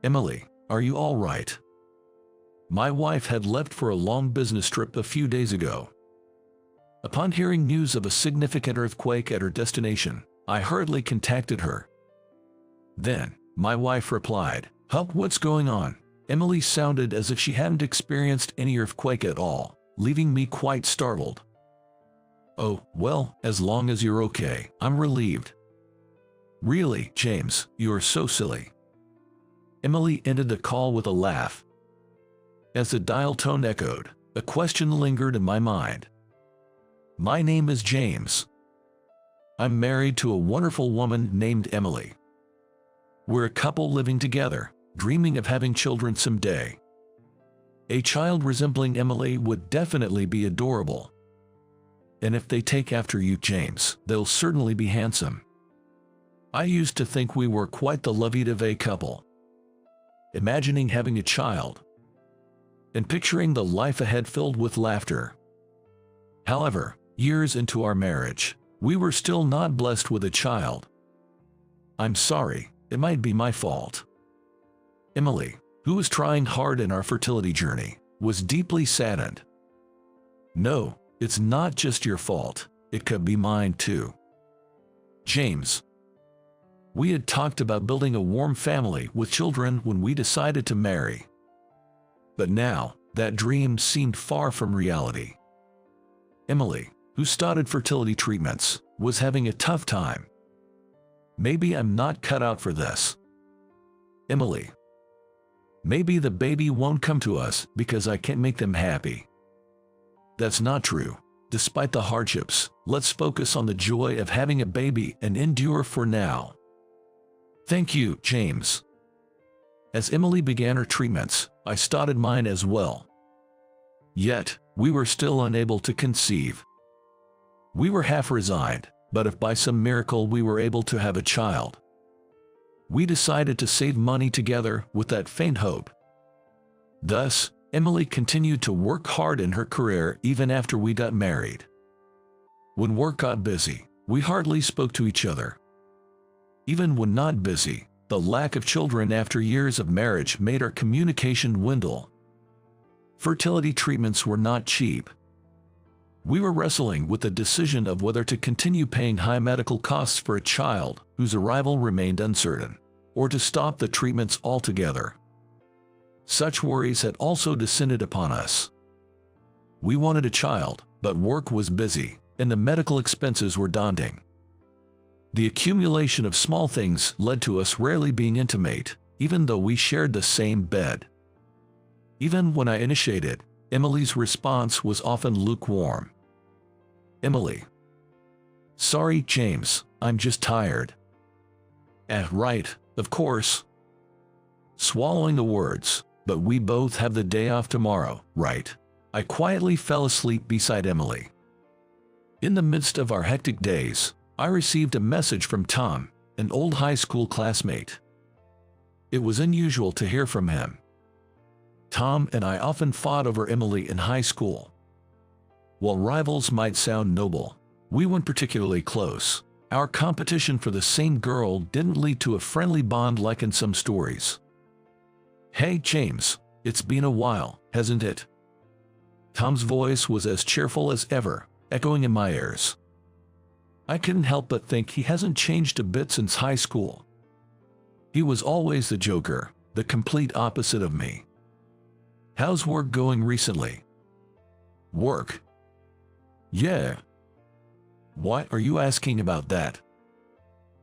Emily, are you all right? My wife had left for a long business trip a few days ago. Upon hearing news of a significant earthquake at her destination, I hurriedly contacted her. Then, my wife replied, "Huh, what's going on?" Emily sounded as if she hadn't experienced any earthquake at all, leaving me quite startled. "Oh, well, as long as you're okay, I'm relieved." "Really, James, you are so silly." Emily ended the call with a laugh. As the dial tone echoed, a question lingered in my mind. My name is James. I'm married to a wonderful woman named Emily. We're a couple living together, dreaming of having children someday. A child resembling Emily would definitely be adorable. And if they take after you, James, they'll certainly be handsome. I used to think we were quite the lovey-dovey couple. Imagining having a child and picturing the life ahead filled with laughter. However, years into our marriage, we were still not blessed with a child. I'm sorry, it might be my fault. Emily, who was trying hard in our fertility journey, was deeply saddened. No, it's not just your fault, it could be mine too. James. We had talked about building a warm family with children when we decided to marry. But now, that dream seemed far from reality. Emily, who started fertility treatments, was having a tough time. Maybe I'm not cut out for this. Emily. Maybe the baby won't come to us because I can't make them happy. That's not true. Despite the hardships, let's focus on the joy of having a baby and endure for now. Thank you, James. As Emily began her treatments, I started mine as well. Yet, we were still unable to conceive. We were half resigned, but if by some miracle we were able to have a child, we decided to save money together with that faint hope. Thus, Emily continued to work hard in her career even after we got married. When work got busy, we hardly spoke to each other. Even when not busy, the lack of children after years of marriage made our communication dwindle. Fertility treatments were not cheap. We were wrestling with the decision of whether to continue paying high medical costs for a child whose arrival remained uncertain, or to stop the treatments altogether. Such worries had also descended upon us. We wanted a child, but work was busy, and the medical expenses were daunting. The accumulation of small things led to us rarely being intimate, even though we shared the same bed. Even when I initiated, Emily's response was often lukewarm. Emily. Sorry, James, I'm just tired. Right, of course. Swallowing the words, but we both have the day off tomorrow, right? I quietly fell asleep beside Emily. In the midst of our hectic days, I received a message from Tom, an old high school classmate. It was unusual to hear from him. Tom and I often fought over Emily in high school. While rivals might sound noble, we weren't particularly close. Our competition for the same girl didn't lead to a friendly bond like in some stories. Hey James, it's been a while, hasn't it? Tom's voice was as cheerful as ever, echoing in my ears. I couldn't help but think he hasn't changed a bit since high school. He was always the joker, the complete opposite of me. How's work going recently? Work? Yeah. Why are you asking about that?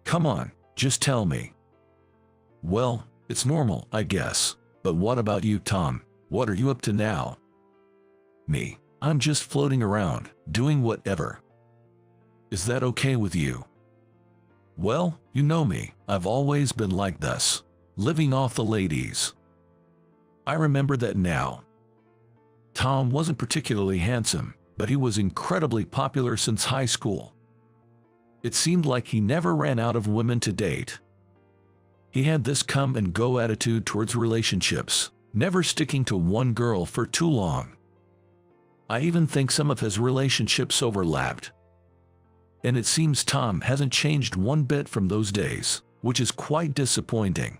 Come on, just tell me. Well, it's normal, I guess. But what about you, Tom? What are you up to now? Me, I'm just floating around, doing whatever. Is that okay with you? Well, you know me, I've always been like this, living off the ladies. I remember that now. Tom wasn't particularly handsome, but he was incredibly popular since high school. It seemed like he never ran out of women to date. He had this come-and-go attitude towards relationships, never sticking to one girl for too long. I even think some of his relationships overlapped. And it seems Tom hasn't changed one bit from those days, which is quite disappointing.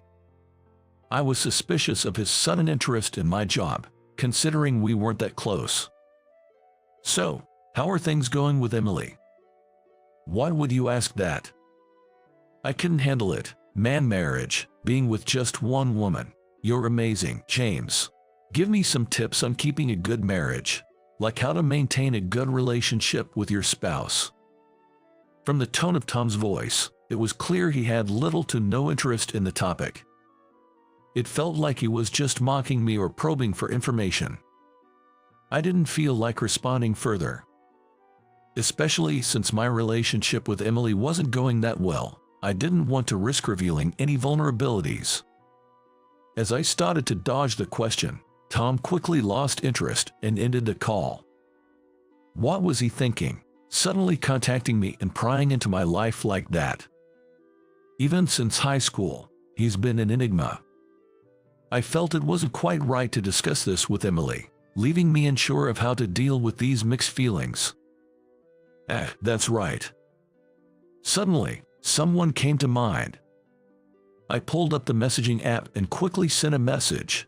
I was suspicious of his sudden interest in my job, considering we weren't that close. "So, how are things going with Emily?" "Why would you ask that?" "I couldn't handle it, man. Marriage, being with just one woman." "You're amazing, James. Give me some tips on keeping a good marriage, like how to maintain a good relationship with your spouse." From the tone of Tom's voice, it was clear he had little to no interest in the topic. It felt like he was just mocking me or probing for information. I didn't feel like responding further. Especially since my relationship with Emily wasn't going that well, I didn't want to risk revealing any vulnerabilities. As I started to dodge the question, Tom quickly lost interest and ended the call. What was he thinking, suddenly contacting me and prying into my life like that? Even since high school, he's been an enigma. I felt it wasn't quite right to discuss this with Emily, leaving me unsure of how to deal with these mixed feelings. That's right. Suddenly, someone came to mind. I pulled up the messaging app and quickly sent a message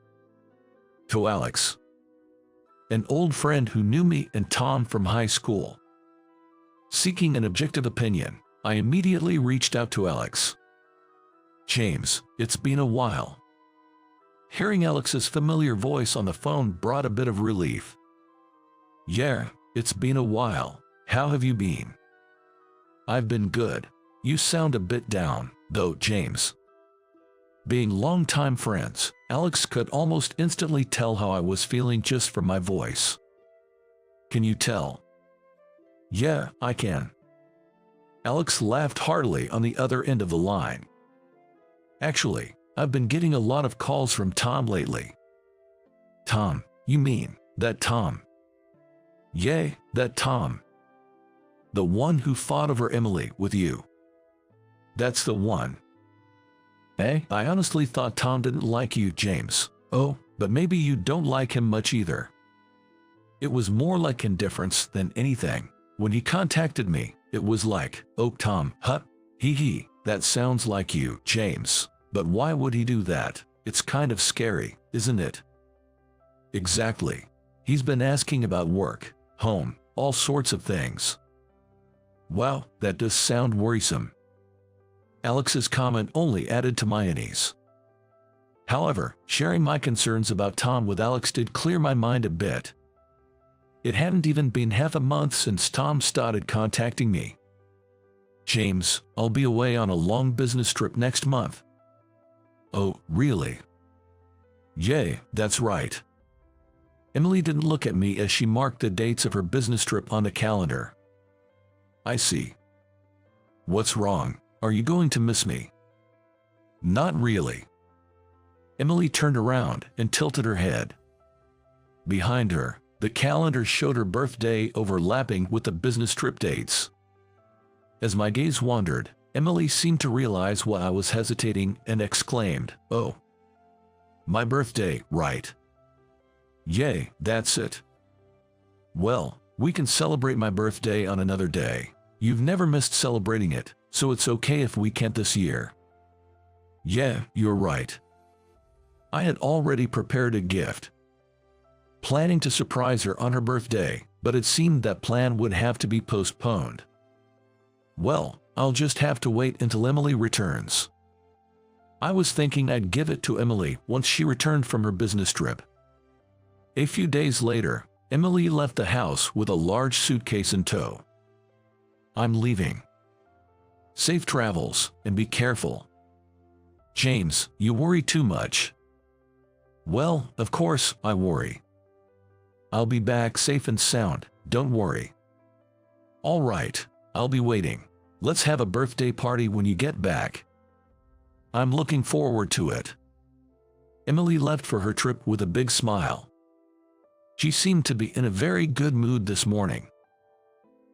to Alex, an old friend who knew me and Tom from high school. Seeking an objective opinion, I immediately reached out to Alex. "James, it's been a while." Hearing Alex's familiar voice on the phone brought a bit of relief. "Yeah, it's been a while. How have you been?" "I've been good. You sound a bit down, though, James." Being longtime friends, Alex could almost instantly tell how I was feeling just from my voice. "Can you tell?" "Yeah, I can." Alex laughed heartily on the other end of the line. "Actually, I've been getting a lot of calls from Tom lately." "Tom? You mean that Tom?" "Yeah, that Tom. The one who fought over Emily with you." "That's the one." I honestly thought Tom didn't like you, James." "Oh, but maybe you don't like him much either." It was more like indifference than anything. When he contacted me, it was like, "Oh, Tom, huh? Hee, that sounds like you, James. But why would he do that? It's kind of scary, isn't it?" "Exactly. He's been asking about work, home, all sorts of things." "Wow, that does sound worrisome." Alex's comment only added to my unease. However, sharing my concerns about Tom with Alex did clear my mind a bit. It hadn't even been half a month since Tom started contacting me. "James, I'll be away on a long business trip next month." "Oh, really?" "Yeah, that's right." Emily didn't look at me as she marked the dates of her business trip on the calendar. "I see. What's wrong? Are you going to miss me?" "Not really." Emily turned around and tilted her head. Behind her, the calendar showed her birthday overlapping with the business trip dates. As my gaze wandered, Emily seemed to realize why I was hesitating and exclaimed, "Oh, my birthday, right?" "Yay, that's it." "Well, we can celebrate my birthday on another day. You've never missed celebrating it, so it's okay if we can't this year." "Yeah, you're right." I had already prepared a gift, planning to surprise her on her birthday, but it seemed that plan would have to be postponed. Well, I'll just have to wait until Emily returns. I was thinking I'd give it to Emily once she returned from her business trip. A few days later, Emily left the house with a large suitcase in tow. "I'm leaving. Safe travels, and be careful." "James, you worry too much." "Well, of course, I worry. I'll be back safe and sound, don't worry." "All right, I'll be waiting. Let's have a birthday party when you get back." "I'm looking forward to it." Emily left for her trip with a big smile. She seemed to be in a very good mood this morning.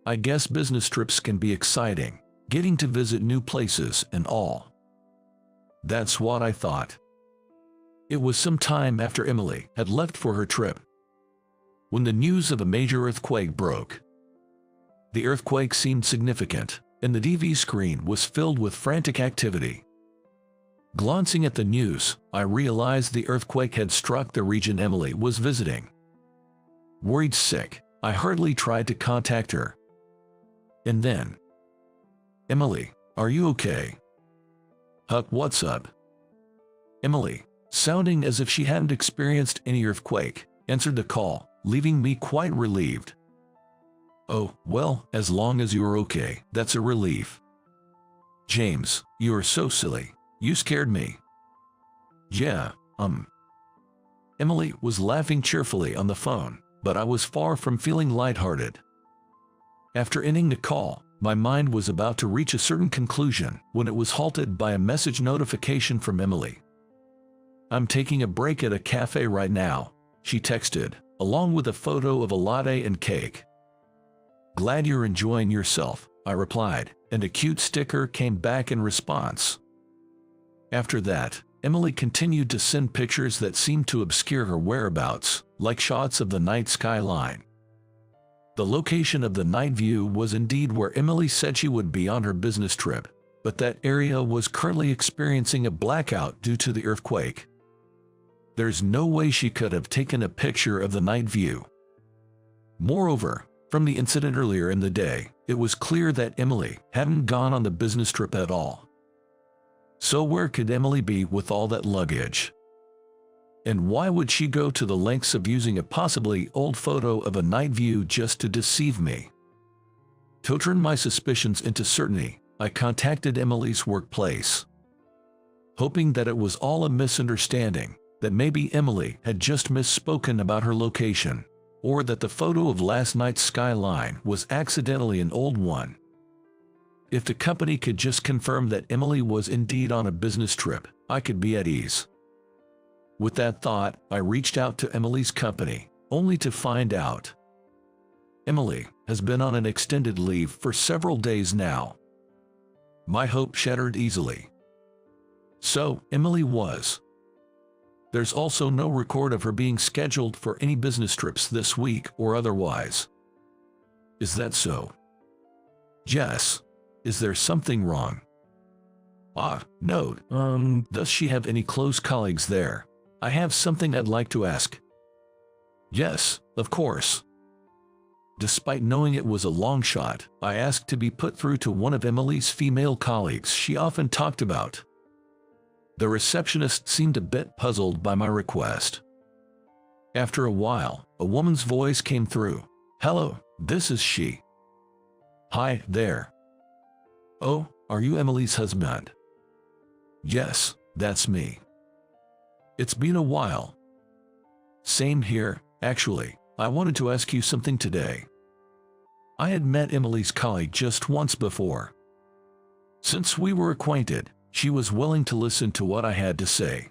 I guess business trips can be exciting, getting to visit new places and all. That's what I thought. It was some time after Emily had left for her trip when the news of a major earthquake broke. The earthquake seemed significant, and the TV screen was filled with frantic activity. Glancing at the news, I realized the earthquake had struck the region Emily was visiting. Worried sick, I hurriedly tried to contact her. And then, "Emily, are you okay?" "Huck, what's up?" Emily, sounding as if she hadn't experienced any earthquake, answered the call, leaving me quite relieved. "Oh, well, as long as you're okay, that's a relief." "James, you are so silly. You scared me." "Yeah, Emily was laughing cheerfully on the phone, but I was far from feeling lighthearted. After ending the call, my mind was about to reach a certain conclusion when it was halted by a message notification from Emily. "I'm taking a break at a cafe right now," she texted, along with a photo of a latte and cake. "Glad you're enjoying yourself," I replied, and a cute sticker came back in response. After that, Emily continued to send pictures that seemed to obscure her whereabouts, like shots of the night skyline. The location of the night view was indeed where Emily said she would be on her business trip, but that area was currently experiencing a blackout due to the earthquake. There's no way she could have taken a picture of the night view. Moreover, from the incident earlier in the day, it was clear that Emily hadn't gone on the business trip at all. So where could Emily be with all that luggage? And why would she go to the lengths of using a possibly old photo of a night view just to deceive me? To turn my suspicions into certainty, I contacted Emily's workplace, hoping that it was all a misunderstanding, that maybe Emily had just misspoken about her location, or that the photo of last night's skyline was accidentally an old one. If the company could just confirm that Emily was indeed on a business trip, I could be at ease. With that thought, I reached out to Emily's company, only to find out Emily has been on an extended leave for several days now. My hope shattered easily. So, Emily was. There's also no record of her being scheduled for any business trips this week or otherwise. Is that so? Yes. Is there something wrong? No. Does she have any close colleagues there? I have something I'd like to ask. Yes, of course. Despite knowing it was a long shot, I asked to be put through to one of Emily's female colleagues she often talked about. The receptionist seemed a bit puzzled by my request. After a while, a woman's voice came through. "Hello, this is she." "Hi there." "Oh, are you Emily's husband?" "Yes, that's me." "It's been a while." "Same here, actually. I wanted to ask you something today." I had met Emily's colleague just once before. Since we were acquainted, she was willing to listen to what I had to say.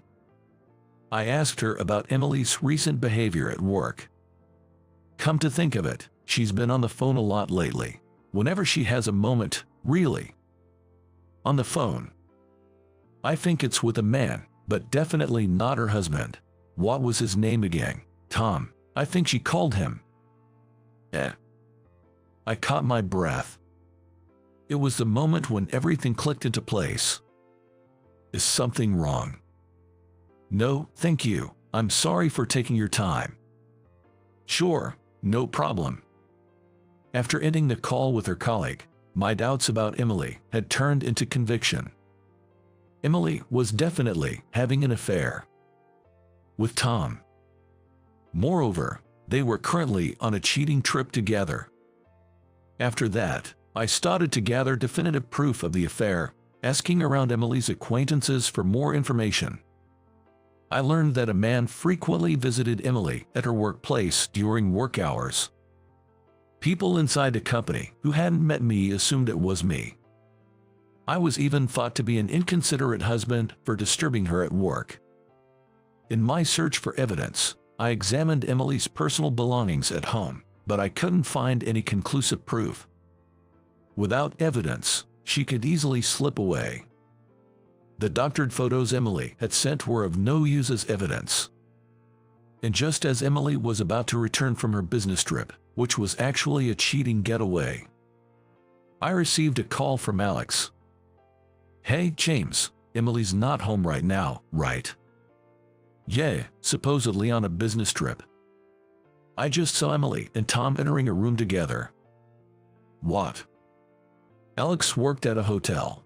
I asked her about Emily's recent behavior at work. Come to think of it, she's been on the phone a lot lately. Whenever she has a moment, really. On the phone. I think it's with a man, but definitely not her husband. What was his name again? Tom, I think she called him. I caught my breath. It was the moment when everything clicked into place. Is something wrong? No, thank you. I'm sorry for taking your time. Sure, no problem. After ending the call with her colleague, my doubts about Emily had turned into conviction. Emily was definitely having an affair with Tom. Moreover, they were currently on a cheating trip together. After that, I started to gather definitive proof of the affair, asking around Emily's acquaintances for more information. I learned that a man frequently visited Emily at her workplace during work hours. People inside the company who hadn't met me assumed it was me. I was even thought to be an inconsiderate husband for disturbing her at work. In my search for evidence, I examined Emily's personal belongings at home, but I couldn't find any conclusive proof. Without evidence, she could easily slip away. The doctored photos Emily had sent were of no use as evidence. And just as Emily was about to return from her business trip, which was actually a cheating getaway, I received a call from Alex. "Hey, James, Emily's not home right now, right? Yeah, supposedly on a business trip. I just saw Emily and Tom entering a room together. What? Alex worked at a hotel,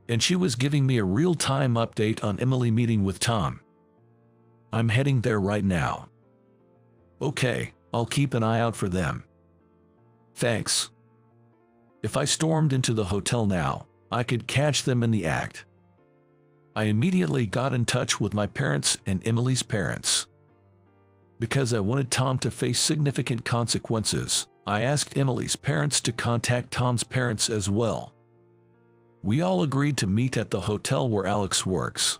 and she was giving me a real-time update on Emily meeting with Tom. I'm heading there right now. Okay, I'll keep an eye out for them. Thanks. If I stormed into the hotel now, I could catch them in the act. I immediately got in touch with my parents and Emily's parents. Because I wanted Tom to face significant consequences, I asked Emily's parents to contact Tom's parents as well. We all agreed to meet at the hotel where Alex works.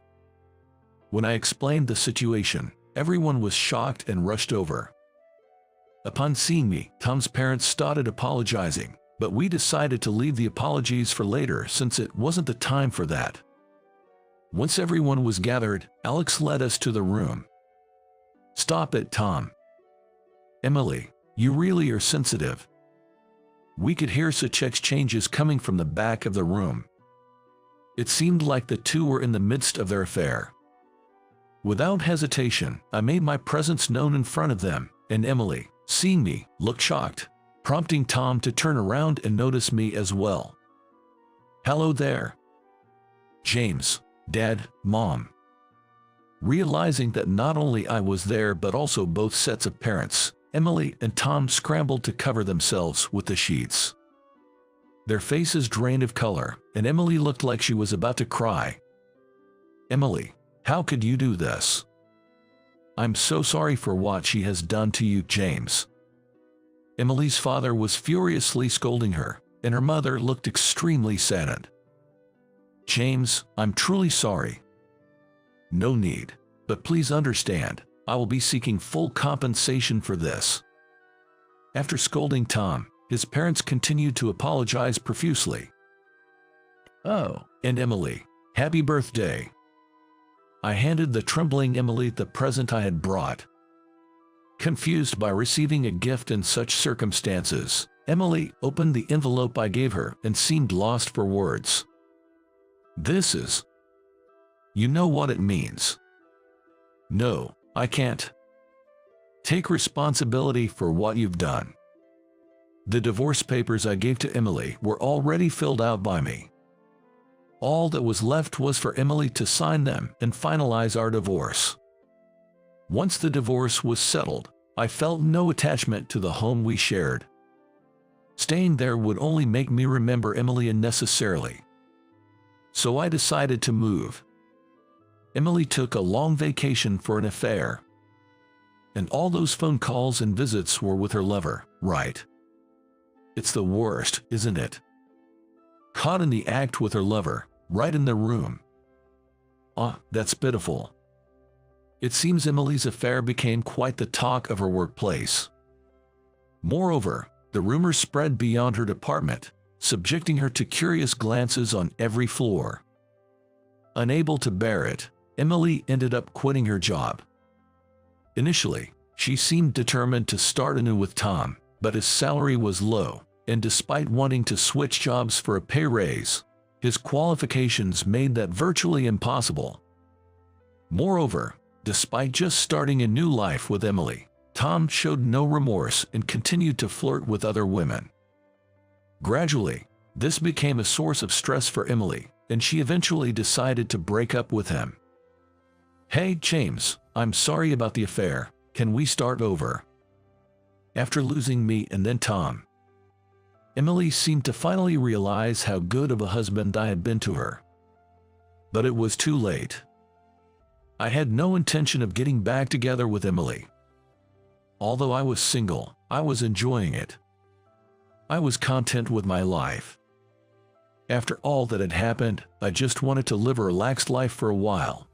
When I explained the situation, everyone was shocked and rushed over. Upon seeing me, Tom's parents started apologizing, but we decided to leave the apologies for later since it wasn't the time for that. Once everyone was gathered, Alex led us to the room. Stop it, Tom. Emily, you really are sensitive. We could hear such exchanges coming from the back of the room. It seemed like the two were in the midst of their affair. Without hesitation, I made my presence known in front of them, and Emily, seeing me, looked shocked, prompting Tom to turn around and notice me as well. Hello there. James, Dad, Mom. Realizing that not only I was there but also both sets of parents, Emily and Tom scrambled to cover themselves with the sheets. Their faces drained of color, and Emily looked like she was about to cry. Emily, how could you do this? I'm so sorry for what she has done to you, James. Emily's father was furiously scolding her, and her mother looked extremely saddened. James, I'm truly sorry. No need, but please understand, I will be seeking full compensation for this. After scolding Tom, his parents continued to apologize profusely. Oh, and Emily, happy birthday. I handed the trembling Emily the present I had brought. Confused by receiving a gift in such circumstances, Emily opened the envelope I gave her and seemed lost for words. This is... You know what it means. No, I can't. Take responsibility for what you've done. The divorce papers I gave to Emily were already filled out by me. All that was left was for Emily to sign them and finalize our divorce. Once the divorce was settled, I felt no attachment to the home we shared. Staying there would only make me remember Emily unnecessarily. So I decided to move. Emily took a long vacation for an affair. And all those phone calls and visits were with her lover, right? It's the worst, isn't it? Caught in the act with her lover, right in the room. That's pitiful. It seems Emily's affair became quite the talk of her workplace. Moreover, the rumors spread beyond her department, subjecting her to curious glances on every floor. Unable to bear it, Emily ended up quitting her job. Initially, she seemed determined to start anew with Tom, but his salary was low, and despite wanting to switch jobs for a pay raise, his qualifications made that virtually impossible. Moreover, despite just starting a new life with Emily, Tom showed no remorse and continued to flirt with other women. Gradually, this became a source of stress for Emily, and she eventually decided to break up with him. Hey, James, I'm sorry about the affair. Can we start over? After losing me and then Tom, Emily seemed to finally realize how good of a husband I had been to her. But it was too late. I had no intention of getting back together with Emily. Although I was single, I was enjoying it. I was content with my life. After all that had happened, I just wanted to live a relaxed life for a while.